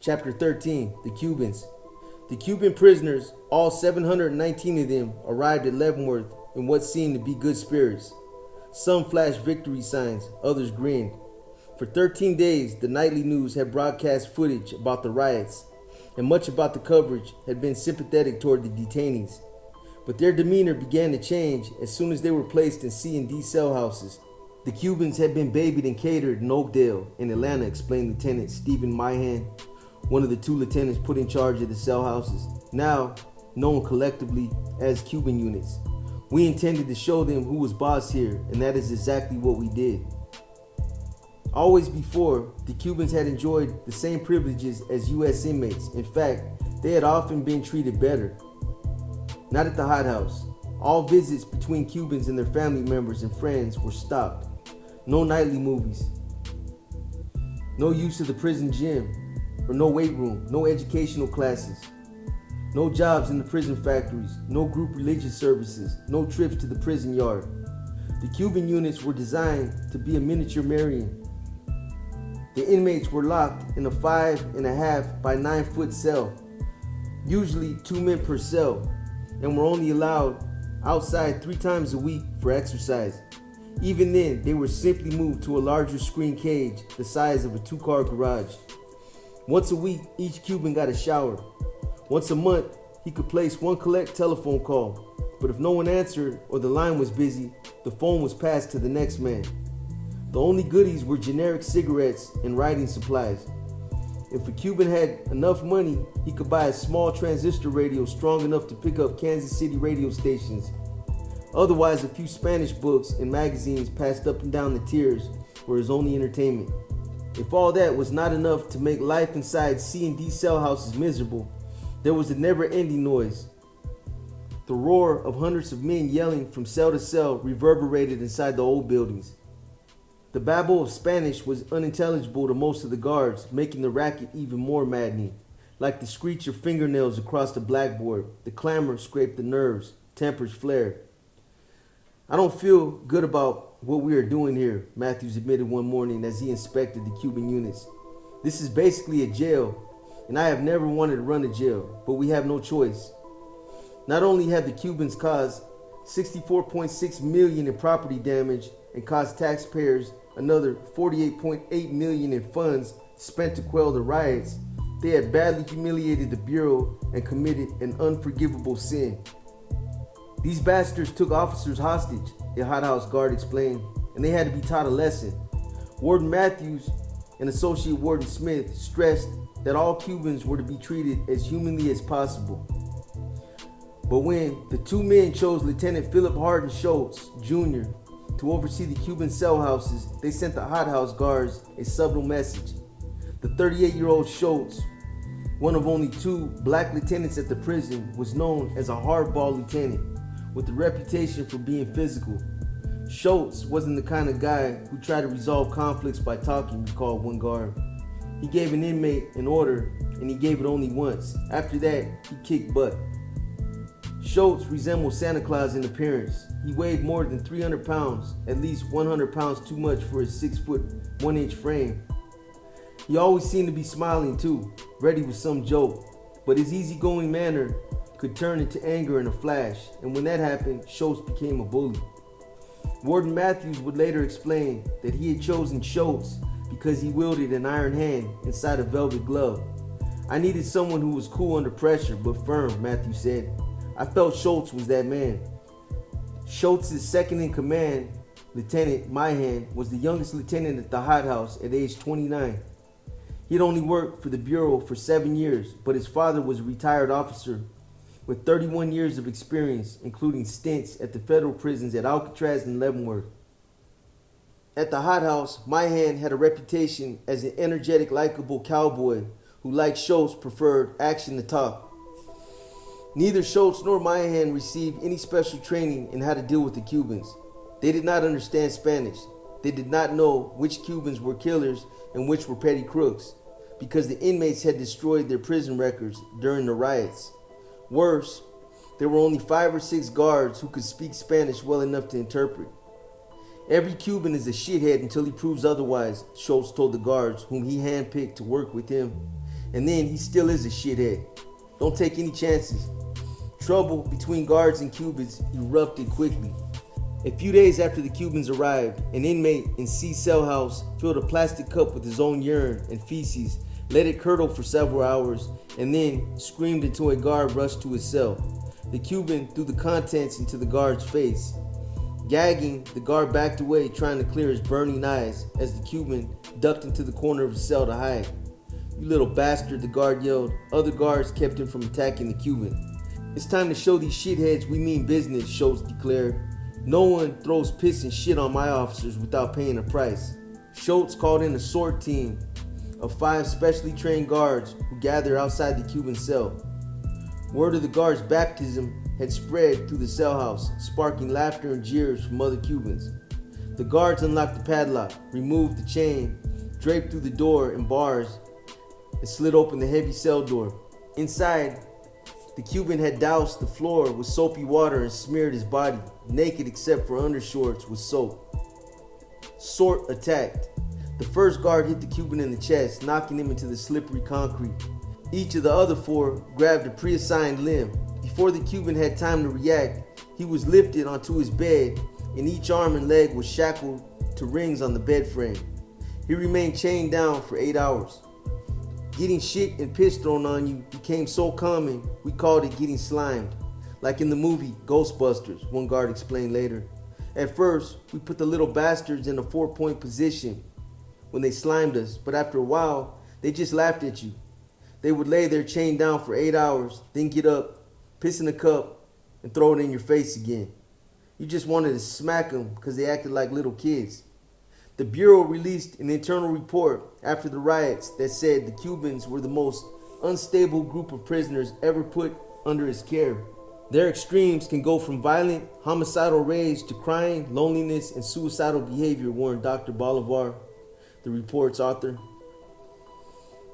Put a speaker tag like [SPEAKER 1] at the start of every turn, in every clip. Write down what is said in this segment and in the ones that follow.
[SPEAKER 1] Chapter 13, The Cubans. The Cuban prisoners, all 719 of them, arrived at Leavenworth in what seemed to be good spirits. Some flashed victory signs, others grinned. For 13 days, the nightly news had broadcast footage about the riots, and much about the coverage had been sympathetic toward the detainees. But their demeanor began to change as soon as they were placed in C&D cell houses. The Cubans had been babied and catered in Oakdale in Atlanta, explained Lieutenant Stephen Myhan, one of the two lieutenants put in charge of the cell houses, now known collectively as Cuban Units. We intended to show them who was boss here, and that is exactly what we did. Always before, the Cubans had enjoyed the same privileges as U.S. inmates. In fact, they had often been treated better. Not at the hot house. All visits between Cubans and their family members and friends were stopped. No nightly movies. No use of the prison gym or no weight room. No educational classes. No jobs in the prison factories. No group religious services. No trips to the prison yard. The Cuban units were designed to be a miniature Marion. The inmates were locked in a 5.5 by 9 foot cell, usually 2 men per cell, and were only allowed outside 3 times a week for exercise. Even then, they were simply moved to a larger screen cage the size of a 2-car garage. Once a week, each Cuban got a shower. Once a month, he could place one collect telephone call, but if no one answered or the line was busy, the phone was passed to the next man. The only goodies were generic cigarettes and writing supplies. If a Cuban had enough money, he could buy a small transistor radio strong enough to pick up Kansas City radio stations. Otherwise, a few Spanish books and magazines passed up and down the tiers were his only entertainment. If all that was not enough to make life inside C&D cell houses miserable, there was a never-ending noise. The roar of hundreds of men yelling from cell to cell reverberated inside the old buildings. The babble of Spanish was unintelligible to most of the guards, making the racket even more maddening. Like the screech of fingernails across the blackboard, the clamor scraped the nerves, tempers flared. "I don't feel good about what we are doing here," Matthews admitted one morning as he inspected the Cuban units. "This is basically a jail, and I have never wanted to run a jail, but we have no choice. Not only have the Cubans caused $64.6 million in property damage and cost taxpayers another $48.8 million in funds spent to quell the riots, they had badly humiliated the Bureau and committed an unforgivable sin. These bastards took officers hostage," a hothouse guard explained, "and they had to be taught a lesson." Warden Matthews and Associate Warden Smith stressed that all Cubans were to be treated as humanly as possible. But when the two men chose Lieutenant Philip Hardin Schultz Jr. to oversee the Cuban cell houses, they sent the hothouse guards a subtle message. The 38-year-old Schultz, one of only 2 black lieutenants at the prison, was known as a hardball lieutenant with a reputation for being physical. Schultz wasn't the kind of guy who tried to resolve conflicts by talking, recalled one guard. He gave an inmate an order, and he gave it only once. After that, he kicked butt. Schultz resembled Santa Claus in appearance. He weighed more than 300 pounds, at least 100 pounds too much for his 6 foot 1 inch frame. He always seemed to be smiling too, ready with some joke, but his easygoing manner could turn into anger in a flash, and when that happened, Schultz became a bully. Warden Matthews would later explain that he had chosen Schultz because he wielded an iron hand inside a velvet glove. "I needed someone who was cool under pressure but firm," Matthews said. "I felt Schultz was that man." Schultz's second in command, Lieutenant Myhan, was the youngest lieutenant at the hothouse at age 29. He had only worked for the Bureau for 7 years, but his father was a retired officer with 31 years of experience, including stints at the federal prisons at Alcatraz and Leavenworth. At the hothouse, Myhan had a reputation as an energetic, likable cowboy who, like Schultz, preferred action to talk. Neither Schultz nor Myhan received any special training in how to deal with the Cubans. They did not understand Spanish. They did not know which Cubans were killers and which were petty crooks, because the inmates had destroyed their prison records during the riots. Worse, there were only 5 or 6 guards who could speak Spanish well enough to interpret. "Every Cuban is a shithead until he proves otherwise," Schultz told the guards whom he handpicked to work with him. And then he still is a shithead. Don't take any chances. Trouble between guards and Cubans erupted quickly. A few days after the Cubans arrived, an inmate in C cell house filled a plastic cup with his own urine and feces, let it curdle for several hours, and then screamed until a guard rushed to his cell. The Cuban threw the contents into the guard's face. Gagging, the guard backed away, trying to clear his burning eyes as the Cuban ducked into the corner of his cell to hide. "You little bastard," the guard yelled. Other guards kept him from attacking the Cuban. "It's time to show these shitheads we mean business," Schultz declared. "No one throws piss and shit on my officers without paying a price." Schultz called in a SWORT team of 5 specially trained guards who gathered outside the Cuban cell. Word of the guards' baptism had spread through the cell house, sparking laughter and jeers from other Cubans. The guards unlocked the padlock, removed the chain, draped through the door and bars, and slid open the heavy cell door. Inside, the Cuban had doused the floor with soapy water and smeared his body, naked except for undershorts, with soap. SWORT attacked. The first guard hit the Cuban in the chest, knocking him into the slippery concrete. Each of the other 4 grabbed a pre-assigned limb. Before the Cuban had time to react, he was lifted onto his bed, and each arm and leg was shackled to rings on the bed frame. He remained chained down for 8 hours. Getting shit and piss thrown on you became so common, we called it getting slimed. Like in the movie Ghostbusters, one guard explained later. At first, we put the little bastards in a 4-point position when they slimed us, but after a while, they just laughed at you. They would lay there chained down for 8 hours, then get up, piss in a cup, and throw it in your face again. You just wanted to smack them because they acted like little kids. The Bureau released an internal report after the riots that said the Cubans were the most unstable group of prisoners ever put under its care. Their extremes can go from violent, homicidal rage to crying, loneliness, and suicidal behavior, warned Dr. Bolivar, the report's author.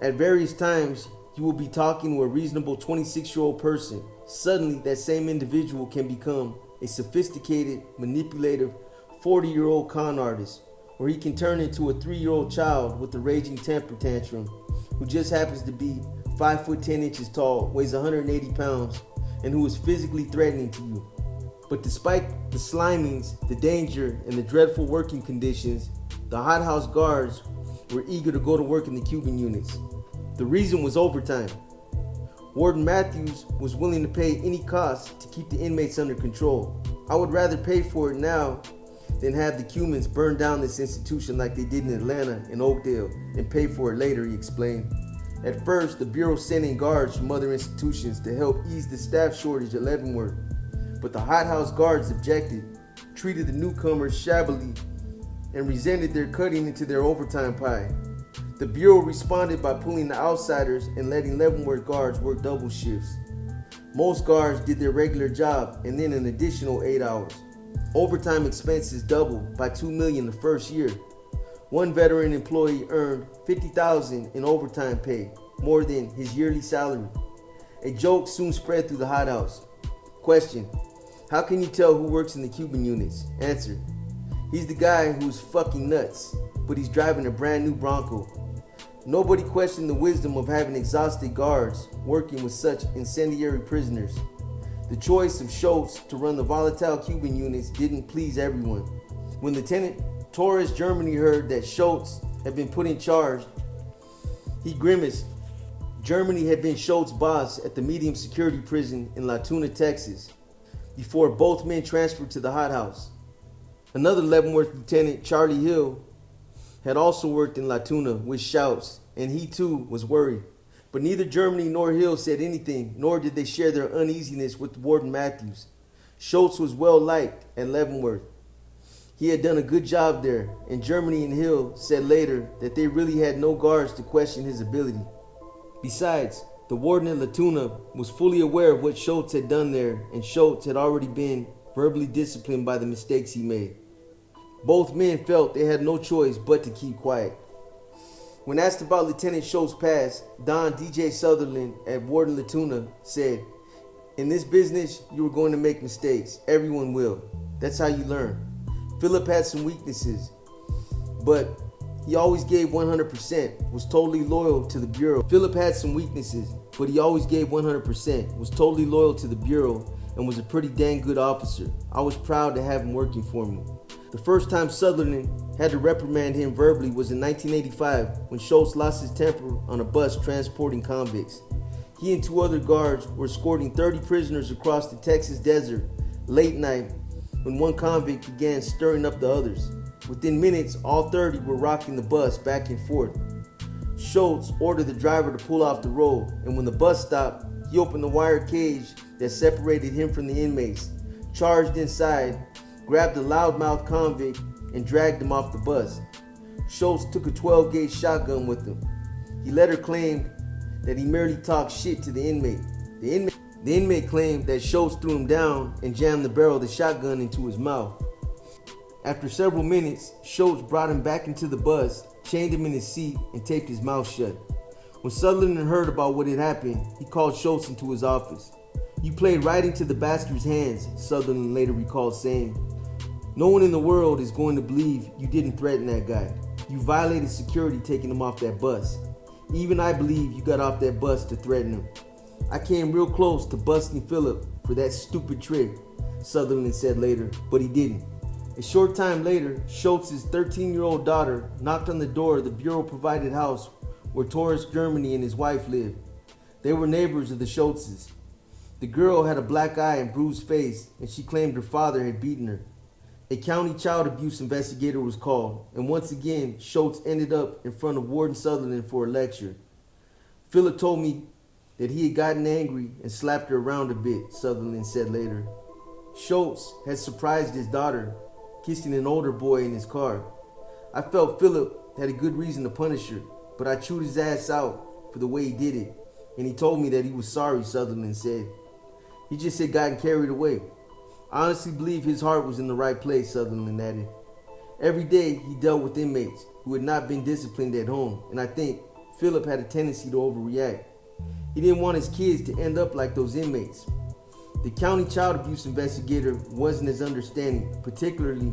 [SPEAKER 1] At various times, you will be talking to a reasonable 26-year-old person. Suddenly, that same individual can become a sophisticated, manipulative 40-year-old con artist, or he can turn into a 3-year-old child with a raging temper tantrum who just happens to be 5 foot 10 inches tall, weighs 180 pounds, and who is physically threatening to you. But despite the slimings, the danger, and the dreadful working conditions, the hothouse guards were eager to go to work in the Cuban units. The reason was overtime. Warden Matthews was willing to pay any cost to keep the inmates under control. "I would rather pay for it now than have the Cubans burn down this institution like they did in Atlanta and Oakdale and pay for it later," he explained. At first, the Bureau sent in guards from other institutions to help ease the staff shortage at Leavenworth, but the hothouse guards objected, treated the newcomers shabbily, and resented their cutting into their overtime pie. The Bureau responded by pulling the outsiders and letting Leavenworth guards work double shifts. Most guards did their regular job and then an additional 8 hours. Overtime expenses doubled by $2 million the first year. One veteran employee earned $50,000 in overtime pay, more than his yearly salary. A joke soon spread through the hothouse. Question: how can you tell who works in the Cuban units? Answer: he's the guy who's fucking nuts, but he's driving a brand new Bronco. Nobody questioned the wisdom of having exhausted guards working with such incendiary prisoners. The choice of Schultz to run the volatile Cuban units didn't please everyone. When Lieutenant Thh Ch heard that Schultz had been put in charge, he grimaced. Germany had been Schultz's boss at the medium security prison in La Tuna, Texas, before both men transferred to the hothouse. Another Leavenworth Lieutenant, Charlie Hill, had also worked in La Tuna with Schultz, and he too was worried. But neither Germany nor Hill said anything, nor did they share their uneasiness with Warden Matthews. Schultz was well liked at Leavenworth. He had done a good job there, and Germany and Hill said later that they really had no guards to question his ability. Besides, the warden at La Tuna was fully aware of what Schultz had done there, and Schultz had already been verbally disciplined by the mistakes he made. Both men felt they had no choice but to keep quiet. When asked about Lieutenant Schultz's past, Don DJ Sutherland at Warden La Tuna said, "In this business, you are going to make mistakes. Everyone will. That's how you learn. Philip had some weaknesses, but He always gave 100%, was totally loyal to the Bureau. Philip had some weaknesses, but he always gave 100%, was totally loyal to the Bureau, and was a pretty dang good officer. I was proud to have him working for me. The first time Sutherland had to reprimand him verbally was in 1985 when Schultz lost his temper on a bus transporting convicts. He and 2 other guards were escorting 30 prisoners across the Texas desert late night when one convict began stirring up the others. Within minutes, all 30 were rocking the bus back and forth. Schultz ordered the driver to pull off the road, and when the bus stopped, he opened the wire cage that separated him from the inmates, charged inside, grabbed the loudmouth convict, and dragged him off the bus. Schultz took a 12-gauge shotgun with him. He later claimed that he merely talked shit to the inmate. The inmate claimed that Schultz threw him down and jammed the barrel of the shotgun into his mouth. After several minutes, Schultz brought him back into the bus, chained him in his seat, and taped his mouth shut. When Sutherland heard about what had happened, he called Schultz into his office. "You played right into the bastard's hands," Sutherland later recalled saying. "No one in the world is going to believe you didn't threaten that guy. You violated security taking him off that bus. Even I believe you got off that bus to threaten him. I came real close to busting Philip for that stupid trick," Sutherland said later, but he didn't. A short time later, Schultz's 13-year-old daughter knocked on the door of the Bureau-provided house where Thh Ch and his wife lived. They were neighbors of the Schultzes. The girl had a black eye and bruised face, and she claimed her father had beaten her. A county child abuse investigator was called, and once again, Schultz ended up in front of Warden Sutherland for a lecture. "Philip told me that he had gotten angry and slapped her around a bit," Sutherland said later. Schultz had surprised his daughter, kissing an older boy in his car. "I felt Philip had a good reason to punish her, but I chewed his ass out for the way he did it, and he told me that he was sorry," Sutherland said. "He just had gotten carried away. I honestly believe his heart was in the right place," Sutherland added. Every day he dealt with inmates who had not been disciplined at home, and I think Philip had a tendency to overreact. He didn't want his kids to end up like those inmates. The county child abuse investigator wasn't as understanding, particularly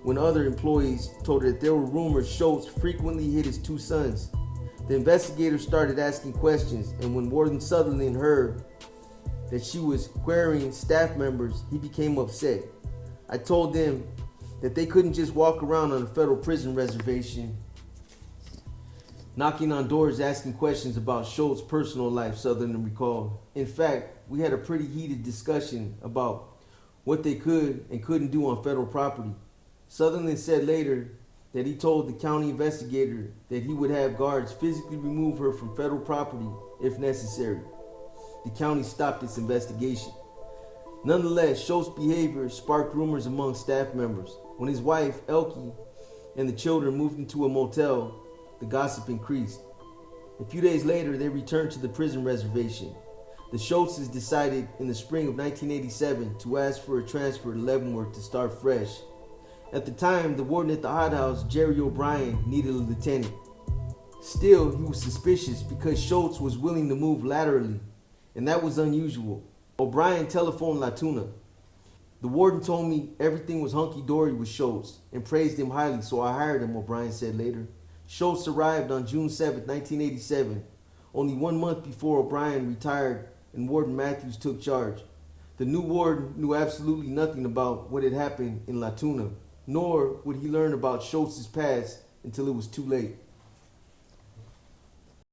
[SPEAKER 1] when other employees told her that there were rumors Schultz frequently hit his 2 sons. The investigator started asking questions, and when Warden Sutherland heard that she was querying staff members, he became upset. "I told them that they couldn't just walk around on a federal prison reservation knocking on doors asking questions about Schultz's personal life," Sutherland recalled. "In fact, we had a pretty heated discussion about what they could and couldn't do on federal property." Sutherland said later that he told the county investigator that he would have guards physically remove her from federal property if necessary. The county stopped its investigation. Nonetheless, Schultz's behavior sparked rumors among staff members. When his wife, Elke, and the children moved into a motel, the gossip increased. A few days later, they returned to the prison reservation. The Schultzes decided in the spring of 1987 to ask for a transfer to Leavenworth to start fresh. At the time, the warden at the hot house, Jerry O'Brien, needed a lieutenant. Still, he was suspicious because Schultz was willing to move laterally, and that was unusual. O'Brien telephoned Latuna. "The warden told me everything was hunky-dory with Schultz and praised him highly, so I hired him," O'Brien said later. Schultz arrived on June 7, 1987, only 1 month before O'Brien retired and Warden Matthews took charge. The new warden knew absolutely nothing about what had happened in Latuna, nor would he learn about Schultz's past until it was too late.